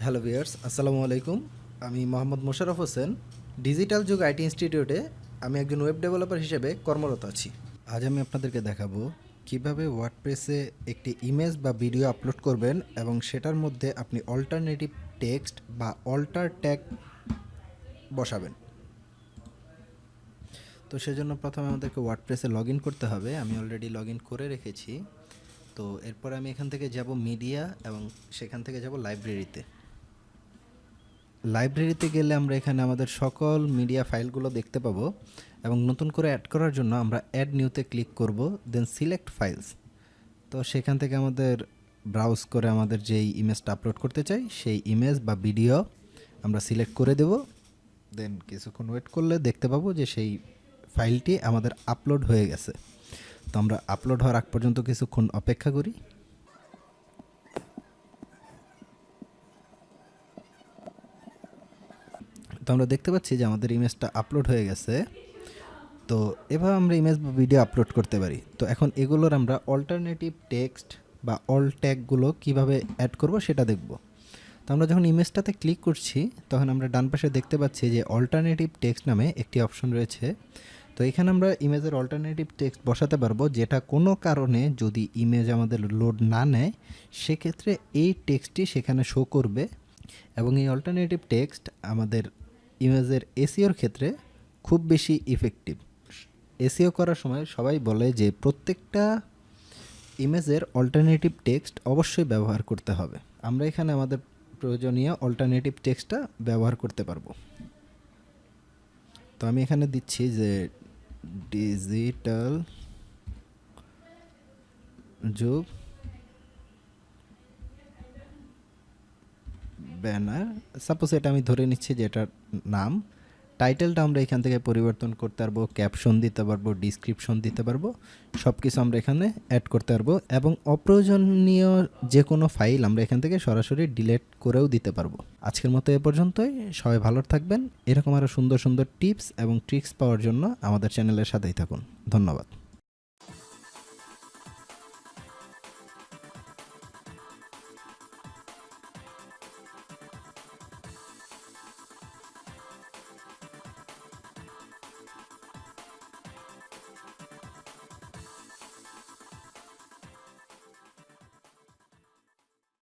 Hello viewers, আসসালামু আলাইকুম। আমি মোহাম্মদ মোশাররফ হোসেন। ডিজিটাল যুগ আইটি ইনস্টিটিউটে আমি একজন ওয়েব ডেভেলপার হিসেবে কর্মরত আছি। আজ আমি আপনাদেরকে দেখাবো কিভাবে ওয়ার্ডপ্রেসে একটি ইমেজ বা ভিডিও আপলোড করবেন এবং সেটার মধ্যে আপনি অল্টারনেটিভ টেক্সট বা অল্টার ট্যাগ বসাবেন। তো সেজন্য প্রথমে আমাদেরকে ওয়ার্ডপ্রেসে লগ ইন করতে হবে। আমি অলরেডি লগ ইন করে রেখেছি। তো এরপর আমি এখান থেকে যাব মিডিয়া এবং সেখান থেকে যাব লাইব্রেরিতে। লাইব্রেরিতে গেলে আমরা এখানে আমাদের সকল মিডিয়া ফাইলগুলো দেখতে পাবো এবং নতুন করে অ্যাড করার জন্য আমরা অ্যাড নিউতে ক্লিক করব, দেন সিলেক্ট ফাইলস। তো সেখান থেকে আমাদের ব্রাউজ করে আমাদের যেই ইমেজটা আপলোড করতে চাই সেই ইমেজ বা ভিডিও আমরা সিলেক্ট করে দেব। দেন কিছুক্ষণ ওয়েট করলে দেখতে পাবো যে সেই ফাইলটি আমাদের আপলোড হয়ে গেছে। তো আমরা আপলোড হওয়ার আগ পর্যন্ত কিছুক্ষণ অপেক্ষা করি। তো আমরা দেখতে পাচ্ছি যে আমাদের ইমেজটা আপলোড হয়ে গেছে। তো এভাবে আমরা ইমেজ বা ভিডিও আপলোড করতে পারি। তো এখন এগুলোর আমরা অল্টারনেটিভ টেক্সট বা অল ট্যাগগুলো কীভাবে অ্যাড করব সেটা দেখব। তো আমরা যখন ইমেজটাতে ক্লিক করছি তখন আমরা ডান পাশে দেখতে পাচ্ছি যে অল্টারনেটিভ টেক্সট নামে একটি অপশন রয়েছে। তো এখানে আমরা ইমেজের অল্টারনেটিভ টেক্সট বসাতে পারবো, যেটা কোনো কারণে যদি ইমেজ আমাদের লোড না নেয় সেক্ষেত্রে এই টেক্সটটি সেখানে শো করবে এবং এই অল্টারনেটিভ টেক্সট আমাদের ইমেজের এসইওর ক্ষেত্রে খুব বেশি ইফেক্টিভ। এসইও করার সময় সবাই বলে যে প্রত্যেকটা ইমেজের অল্টারনেটিভ টেক্সট অবশ্যই ব্যবহার করতে হবে। আমরা এখানে আমাদের প্রয়োজনীয় অল্টারনেটিভ টেক্সটটা ব্যবহার করতে পারবো। তো আমি এখানে দিচ্ছি যে ডিজিটাল যুগ ব্যানার, সাপোজ এটা আমি ধরে নিচ্ছি যে এটার নাম। টাইটেলটা আমরা এখান থেকে পরিবর্তন করতে পারবো, ক্যাপশন দিতে পারবো, ডিসক্রিপশন দিতে পারবো, সব কিছু আমরা এখানে অ্যাড করতে পারবো এবং অপ্রয়োজনীয় যে কোনো ফাইল আমরা এখান থেকে সরাসরি ডিলিট করেও দিতে পারবো। আজকের মতো এ পর্যন্তই। সবাই ভালো থাকবেন। এরকম আরও সুন্দর সুন্দর টিপস এবং ট্রিক্স পাওয়ার জন্য আমাদের চ্যানেলের সাথেই থাকুন। ধন্যবাদ।